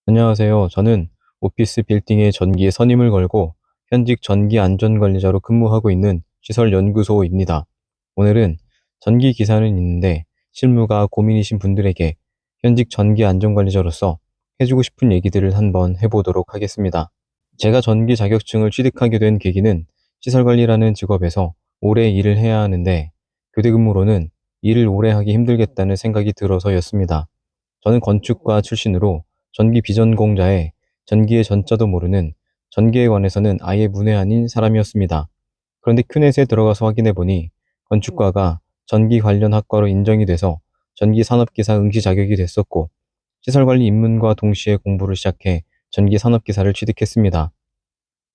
안녕하세요. 저는 오피스 빌딩의 전기에 선임을 걸고 현직 전기 안전관리자로 근무하고 있는 시설연구소입니다. 오늘은 전기 기사는 있는데 실무가 고민이신 분들에게 현직 전기 안전관리자로서 해주고 싶은 얘기들을 한번 해보도록 하겠습니다. 제가 전기 자격증을 취득하게 된 계기는 시설관리라는 직업에서 오래 일을 해야 하는데 교대 근무로는 일을 오래 하기 힘들겠다는 생각이 들어서였습니다. 저는 건축과 출신으로 전기 비전공자에 전기의 전자도 모르는 전기에 관해서는 아예 문외한인 사람이었습니다. 그런데 큐넷에 들어가서 확인해 보니 건축과가 전기 관련 학과로 인정이 돼서 전기 산업기사 응시 자격이 됐었고 시설관리 입문과 동시에 공부를 시작해 전기 산업기사를 취득했습니다.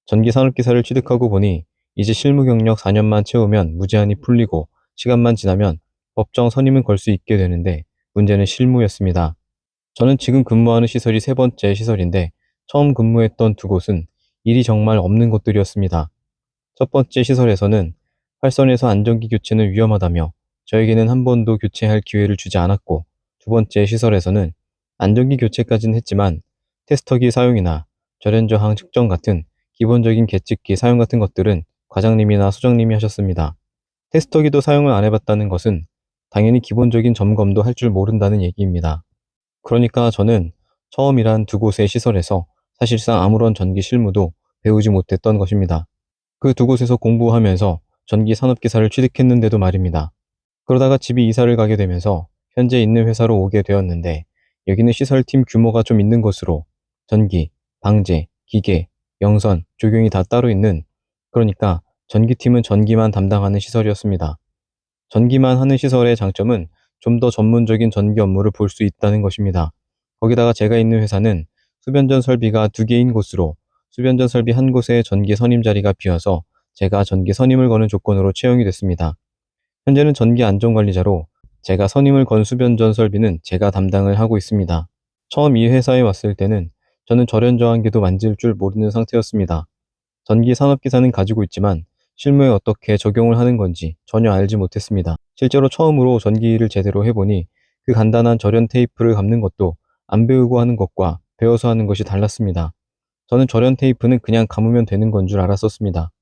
전기 산업기사를 취득하고 보니 이제 실무 경력 4년만 채우면 무제한이 풀리고 시간만 지나면 법정 선임은 걸 수 있게 되는데 문제는 실무였습니다. 저는 지금 근무하는 시설이 세 번째 시설인데 처음 근무했던 두 곳은 일이 정말 없는 곳들이었습니다. 첫 번째 시설에서는 활선에서 안전기 교체는 위험하다며 저에게는 한 번도 교체할 기회를 주지 않았고 두 번째 시설에서는 안전기 교체까지는 했지만 테스터기 사용이나 절연 저항 측정 같은 기본적인 계측기 사용 같은 것들은 과장님이나 소장님이 하셨습니다. 테스터기도 사용을 안 해봤다는 것은 당연히 기본적인 점검도 할 줄 모른다는 얘기입니다. 그러니까 저는 처음 일한 두 곳의 시설에서 사실상 아무런 전기 실무도 배우지 못했던 것입니다. 그 두 곳에서 공부하면서 전기 산업기사를 취득했는데도 말입니다. 그러다가 집이 이사를 가게 되면서 현재 있는 회사로 오게 되었는데 여기는 시설팀 규모가 좀 있는 곳으로 전기, 방제, 기계, 영선, 조경이 다 따로 있는 그러니까 전기팀은 전기만 담당하는 시설이었습니다. 전기만 하는 시설의 장점은 좀 더 전문적인 전기 업무를 볼 수 있다는 것입니다. 거기다가 제가 있는 회사는 수변전 설비가 두 개인 곳으로 수변전 설비 한 곳에 전기 선임 자리가 비어서 제가 전기 선임을 거는 조건으로 채용이 됐습니다. 현재는 전기 안전관리자로 제가 선임을 건 수변전 설비는 제가 담당을 하고 있습니다. 처음 이 회사에 왔을 때는 저는 절연저항기도 만질 줄 모르는 상태였습니다. 전기 산업기사는 가지고 있지만 실무에 어떻게 적용을 하는 건지 전혀 알지 못했습니다. 실제로 처음으로 전기를 제대로 해보니 그 간단한 절연 테이프를 감는 것도 안 배우고 하는 것과 배워서 하는 것이 달랐습니다. 저는 절연 테이프는 그냥 감으면 되는 건 줄 알았었습니다.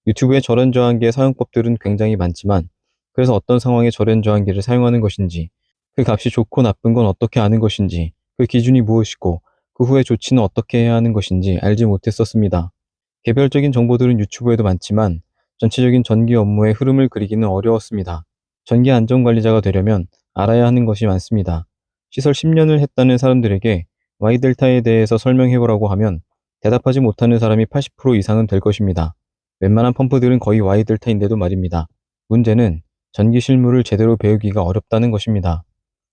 유튜브에 절연 저항기의 사용법들은 굉장히 많지만 그래서 어떤 상황에 절연 저항기를 사용하는 것인지 그 값이 좋고 나쁜 건 어떻게 아는 것인지 그 기준이 무엇이고 그 후에 조치는 어떻게 해야 하는 것인지 알지 못했었습니다. 개별적인 정보들은 유튜브에도 많지만 전체적인 전기 업무의 흐름을 그리기는 어려웠습니다. 전기 안전관리자가 되려면 알아야 하는 것이 많습니다. 시설 10년을 했다는 사람들에게 Y델타에 대해서 설명해보라고 하면 대답하지 못하는 사람이 80% 이상은 될 것입니다. 웬만한 펌프들은 거의 Y델타인데도 말입니다. 문제는 전기 실무를 제대로 배우기가 어렵다는 것입니다.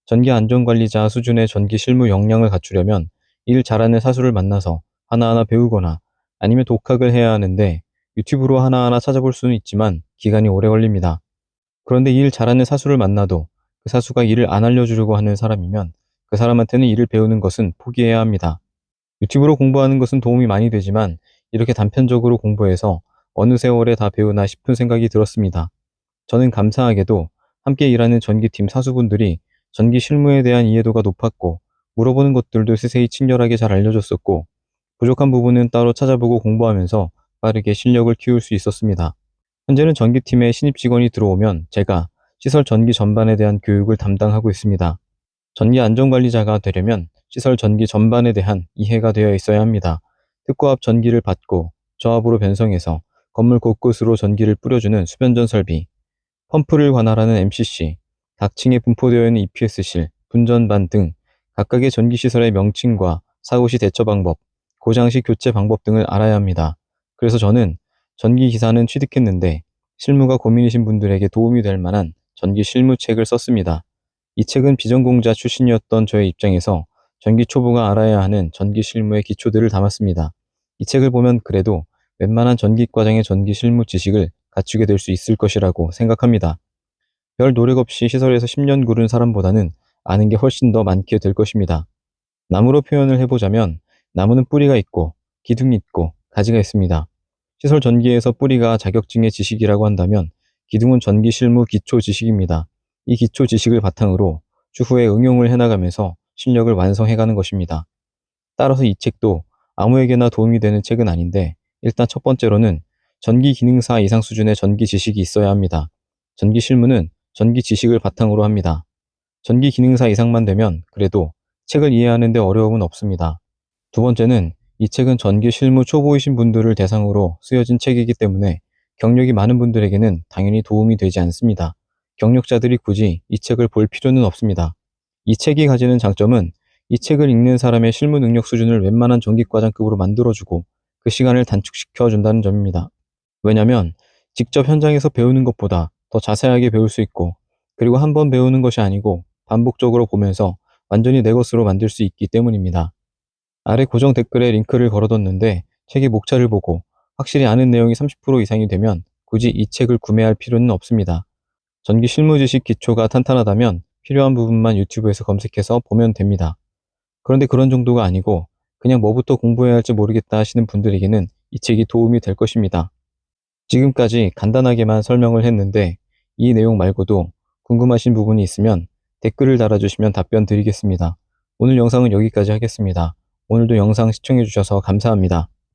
전기 안전관리자 수준의 전기 실무 역량을 갖추려면 일 잘하는 사수를 만나서 하나하나 배우거나 아니면 독학을 해야 하는데 유튜브로 하나하나 찾아볼 수는 있지만 기간이 오래 걸립니다. 그런데 일 잘하는 사수를 만나도 그 사수가 일을 안 알려주려고 하는 사람이면 그 사람한테는 일을 배우는 것은 포기해야 합니다. 유튜브로 공부하는 것은 도움이 많이 되지만 이렇게 단편적으로 공부해서 어느 세월에 다 배우나 싶은 생각이 들었습니다. 저는 감사하게도 함께 일하는 전기팀 사수분들이 전기 실무에 대한 이해도가 높았고 물어보는 것들도 세세히 친절하게 잘 알려줬었고 부족한 부분은 따로 찾아보고 공부하면서 빠르게 실력을 키울 수 있었습니다. 현재는 전기팀에 신입 직원이 들어오면 제가 시설 전기 전반에 대한 교육을 담당하고 있습니다. 전기 안전관리자가 되려면 시설 전기 전반에 대한 이해가 되어 있어야 합니다. 특고 앞 전기를 받고 저압으로 변성해서 건물 곳곳으로 전기를 뿌려주는 수변전 설비, 펌프를 관할하는 MCC, 각층에 분포되어 있는 EPS실, 분전반 등 각각의 전기시설의 명칭과 사고시 대처 방법, 고장시 교체 방법 등을 알아야 합니다. 그래서 저는 전기기사는 취득했는데 실무가 고민이신 분들에게 도움이 될 만한 전기 실무책을 썼습니다. 이 책은 비전공자 출신이었던 저의 입장에서 전기 초보가 알아야 하는 전기 실무의 기초들을 담았습니다. 이 책을 보면 그래도 웬만한 전기과정의 전기 실무 지식을 갖추게 될 수 있을 것이라고 생각합니다. 별 노력 없이 시설에서 10년 구른 사람보다는 아는 게 훨씬 더 많게 될 것입니다. 나무로 표현을 해보자면 나무는 뿌리가 있고 기둥이 있고 가지가 있습니다. 시설 전기에서 뿌리가 자격증의 지식이라고 한다면 기둥은 전기 실무 기초 지식입니다. 이 기초 지식을 바탕으로 추후에 응용을 해나가면서 실력을 완성해가는 것입니다. 따라서 이 책도 아무에게나 도움이 되는 책은 아닌데, 일단 첫 번째로는 전기 기능사 이상 수준의 전기 지식이 있어야 합니다. 전기 실무는 전기 지식을 바탕으로 합니다. 전기 기능사 이상만 되면 그래도 책을 이해하는 데 어려움은 없습니다. 두 번째는 이 책은 전기 실무 초보이신 분들을 대상으로 쓰여진 책이기 때문에 경력이 많은 분들에게는 당연히 도움이 되지 않습니다. 경력자들이 굳이 이 책을 볼 필요는 없습니다. 이 책이 가지는 장점은 이 책을 읽는 사람의 실무 능력 수준을 웬만한 전기과장급으로 만들어주고 그 시간을 단축시켜 준다는 점입니다. 왜냐면 직접 현장에서 배우는 것보다 더 자세하게 배울 수 있고, 그리고 한 번 배우는 것이 아니고 반복적으로 보면서 완전히 내 것으로 만들 수 있기 때문입니다. 아래 고정 댓글에 링크를 걸어뒀는데, 책의 목차를 보고 확실히 아는 내용이 30% 이상이 되면 굳이 이 책을 구매할 필요는 없습니다. 전기 실무 지식 기초가 탄탄하다면 필요한 부분만 유튜브에서 검색해서 보면 됩니다. 그런데 그런 정도가 아니고 그냥 뭐부터 공부해야 할지 모르겠다 하시는 분들에게는 이 책이 도움이 될 것입니다. 지금까지 간단하게만 설명을 했는데, 이 내용 말고도 궁금하신 부분이 있으면 댓글을 달아주시면 답변 드리겠습니다. 오늘 영상은 여기까지 하겠습니다. 오늘도 영상 시청해주셔서 감사합니다.